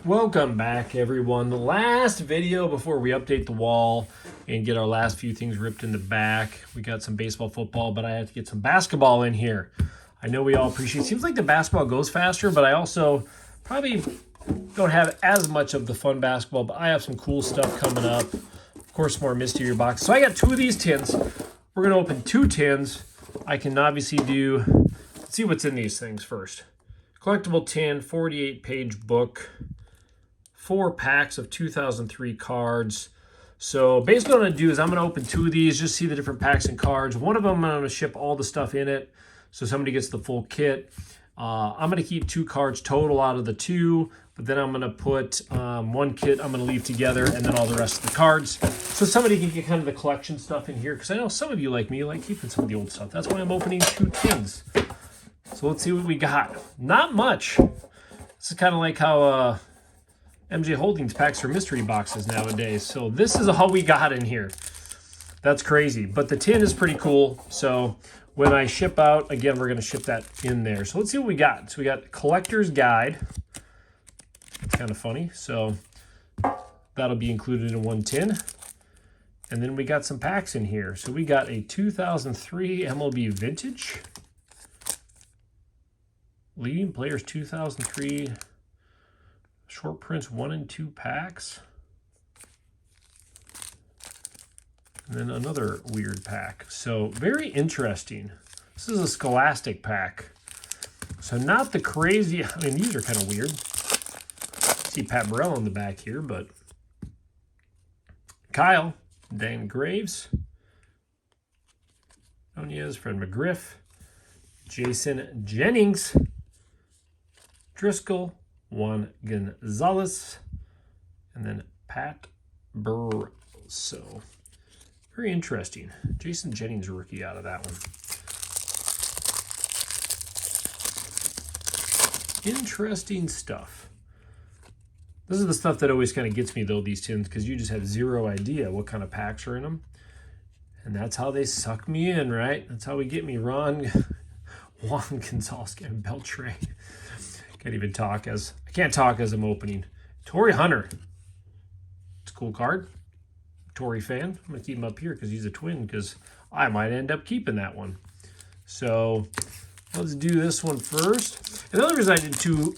Welcome back, everyone. The last video before we update the wall and get our last few things ripped in the back. We got some baseball, football, but I have to get some basketball in here. I know we all appreciate it. Seems like the basketball goes faster, but I also probably don't have as much of the fun basketball, but I have some cool stuff coming up. Of course, more mystery box. So I got two of these tins. We're going to open two tins. I can obviously let's see what's in these things first. Collectible tin, 48-page book. 4 packs of 2003 cards. So basically what I'm going to do is I'm going to open two of these, just see the different packs and cards. One of them I'm going to ship all the stuff in it, so somebody gets the full kit. I'm going to keep 2 cards total out of the 2, but then I'm going to put one kit I'm going to leave together and then all the rest of the cards. So somebody can get kind of the collection stuff in here, because I know some of you like me like keeping some of the old stuff. That's why I'm opening 2 tins. So let's see what we got. Not much. This is kind of like how MJ Holdings packs her mystery boxes nowadays. So this is all we got in here. That's crazy. But the tin is pretty cool. So when I ship out, again, we're going to ship that in there. So let's see what we got. So we got Collector's Guide. It's kind of funny. So that'll be included in one tin. And then we got some packs in here. So we got a 2003 MLB Vintage. Leading Players 2003 Short Prints 1 and 2 packs. And then another weird pack. So very interesting. This is a Scholastic pack. So not the crazy, I mean, these are kind of weird. See Pat Burrell on the back here, but Kyle, Dan Graves, Nunez, Fred McGriff, Jason Jennings, Driscoll, Juan Gonzalez, and then Pat Burrell. So very interesting. Jason Jennings rookie out of that one. Interesting stuff. This is the stuff that always kind of gets me, though, these tins, because you just have zero idea what kind of packs are in them. And that's how they suck me in, right? That's how we get me. Juan Gonzalez and Beltray. Can't even talk as I can't talk as I'm opening. Torrey Hunter. It's a cool card. Torrey fan. I'm gonna keep him up here because he's a twin, because I might end up keeping that one. So let's do this one first. And the other reason I did 2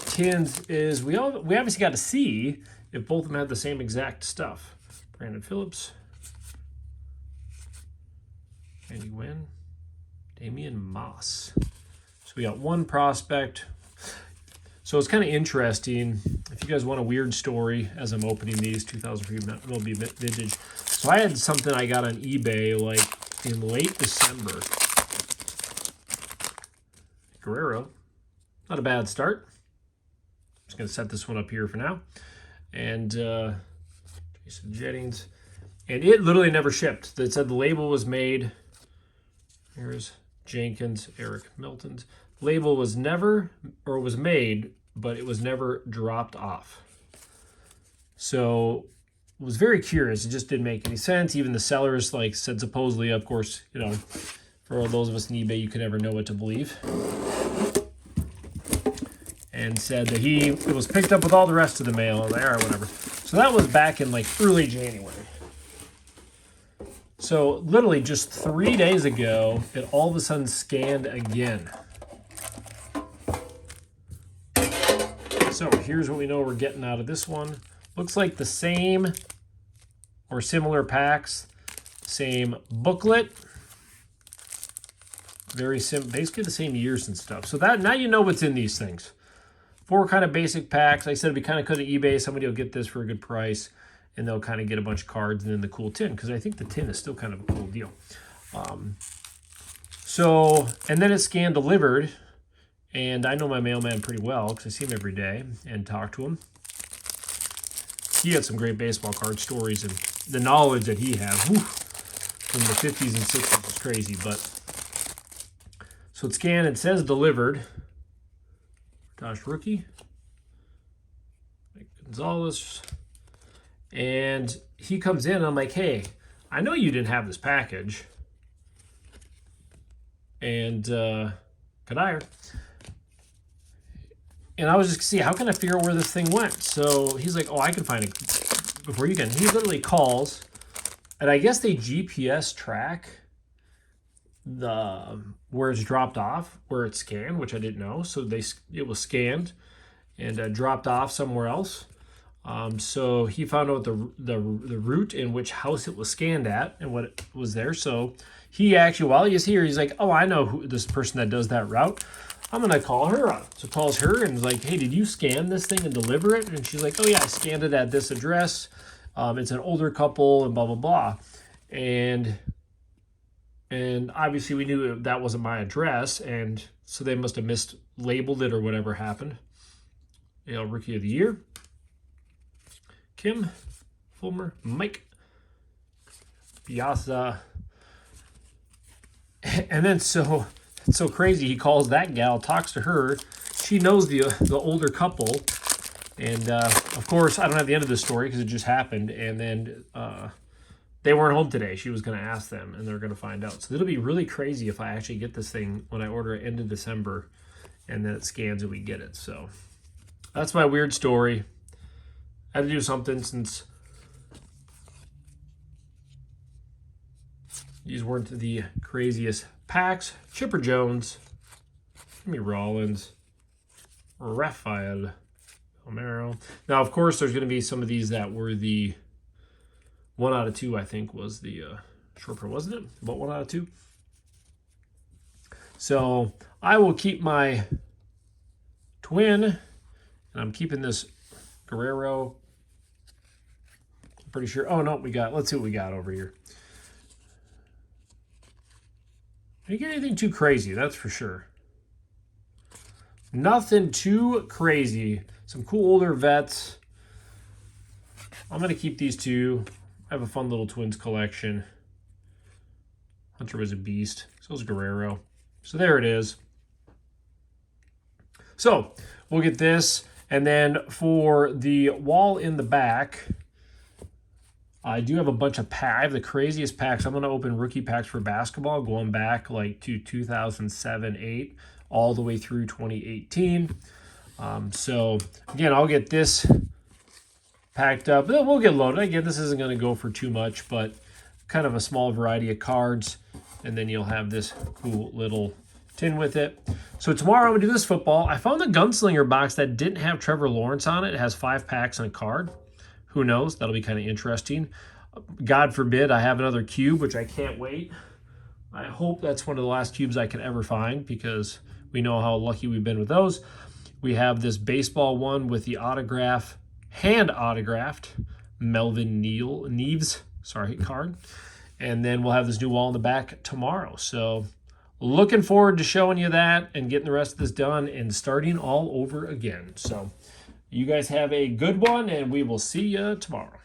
tins is we obviously got to see if both of them had the same exact stuff. Brandon Phillips, Andy Wynn, Damian Moss. So we got one prospect. So it's kind of interesting. If you guys want a weird story as I'm opening these 2003 MLB Vintage. So I had something I got on eBay like in late December. Guerrero. Not a bad start. Just going to set this one up here for now. And Jason Jennings. And it literally never shipped. It said the label was made. Here's Jenkins, Eric Milton's. Label was made, but it was never dropped off. So I was very curious. It just didn't make any sense. Even the sellers said supposedly, of course, for all those of us in eBay, you can never know what to believe. And said that it was picked up with all the rest of the mail. I was like, all right, whatever. So that was back in early January. So literally just 3 days ago, it all of a sudden scanned again. So here's what we know we're getting out of this one. Looks like the same or similar packs, same booklet. Very simple, basically the same years and stuff. So that now you know what's in these things. 4 kind of basic packs. Like I said, if you kind of go to eBay, somebody will get this for a good price, and they'll kind of get a bunch of cards and then the cool tin, because I think the tin is still kind of a cool deal. And then it's scanned delivered, and I know my mailman pretty well because I see him every day and talk to him. He had some great baseball card stories, and the knowledge that he has from the 50s and 60s is crazy. But so it's scanned, it says delivered. Josh rookie. Mike Gonzalez. And he comes in, and I'm like, hey, I know you didn't have this package. And Kadir, And I was just see, how can I figure out where this thing went? So he's like, oh, I can find it before you can. He literally calls, and I guess they GPS track the where it's dropped off, where it's scanned, which I didn't know. So it was scanned and dropped off somewhere else. So he found out the route in which house it was scanned at and what it was there. So he actually, while he's here, he's like, oh, I know who this person that does that route. I'm going to call her up. So calls her and is like, hey, did you scan this thing and deliver it? And she's like, oh, yeah, I scanned it at this address. It's an older couple and blah, blah, blah. And obviously we knew that wasn't my address. And so they must have mislabeled it or whatever happened. Rookie of the Year. Kim, Fulmer, Mike, Piazza. And then so crazy, he calls that gal, talks to her. She knows the older couple. And, of course, I don't have the end of the story because it just happened. And then they weren't home today. She was going to ask them, and they're going to find out. So it'll be really crazy if I actually get this thing when I order it end of December, and then it scans and we get it. So that's my weird story. I had to do something since these weren't the craziest packs. Chipper Jones, Jimmy Rollins, Rafael Romero. Now, of course, there's going to be some of these that were the 1 out of 2, I think, was the short print, wasn't it? About 1 out of 2. So I will keep my twin, and I'm keeping this Guerrero. I'm pretty sure. Oh, no, let's see what we got over here. Didn't get anything too crazy, that's for sure. Nothing too crazy. Some cool older vets. I'm going to keep these two. I have a fun little Twins collection. Hunter was a beast. So was Guerrero. So there it is. So we'll get this. And then for the wall in the back, I do have a bunch of packs. I have the craziest packs. I'm going to open rookie packs for basketball going back like to 2007-8 all the way through 2018. So again, I'll get this packed up. We'll get loaded. Again, this isn't going to go for too much, but kind of a small variety of cards. And then you'll have this cool little tin with it. So tomorrow I'm going to do this football. I found the Gunslinger box that didn't have Trevor Lawrence on it. It has 5 packs and a card. Who knows? That'll be kind of interesting. God forbid I have another cube, which I can't wait. I hope that's one of the last cubes I can ever find because we know how lucky we've been with those. We have this baseball one with the autograph, hand autographed Melvin Neves card. And then we'll have this new wall in the back tomorrow. So looking forward to showing you that and getting the rest of this done and starting all over again. So you guys have a good one, and we will see you tomorrow.